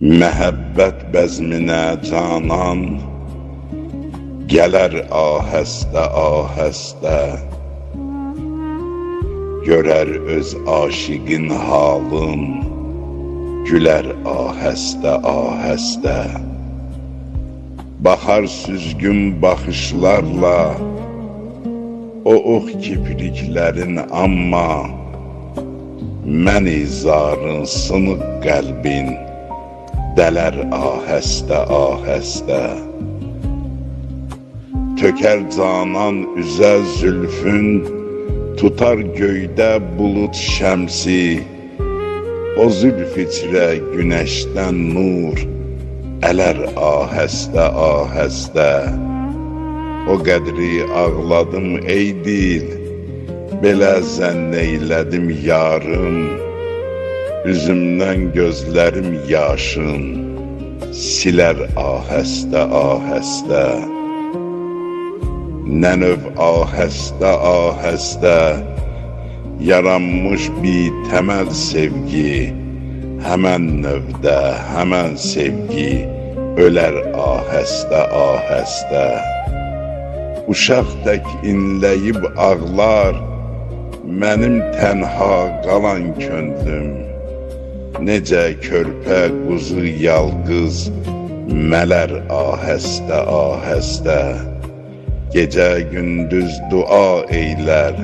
Məhəbbət bəzminə canan gələr ahəstə-ahəstə, görər öz aşiqin halın, gülər ahəstə-ahəstə. Baxar süzgün baxışlarla o ox kipriklərin, amma mən izarın sınıq qəlbin dələr ahəstə-ahəstə. Tökər canan üzə zülfün, tutar göydə bulut şəmsi, o zülf içrə günəşdən nur ələr ahəstə-ahəstə. O qədri ağladım ey dil, belə zənn eylədim yarım, üzümdən gözlərim yaşın silər ahəstə-ahəstə. Nə növ ahəstə-ahəstə yaranmış bitəməl sevgi, həmən növdə həmən sevgi ölər ahəstə-ahəstə. Uşaq tək inləyib ağlar mənim tənha qalan könlüm, necə körpə quzu yalqız mələr ahəstə-ahəstə. Gecə gündüz dua eylər,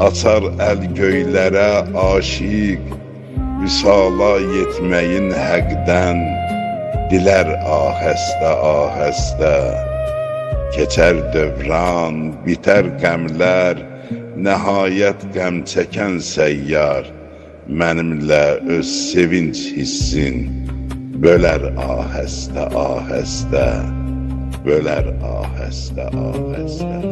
açar əl göylərə aşiq, vüsala yetməyin həqdən dilər ahəstə-ahəstə. Keçər dövran, bitər qəmlər, nəhayət qəm çəkən səyyar mənimlə öz sevinç hissin bölər ahəstə-ahəstə, bölər ahəstə-ahəstə.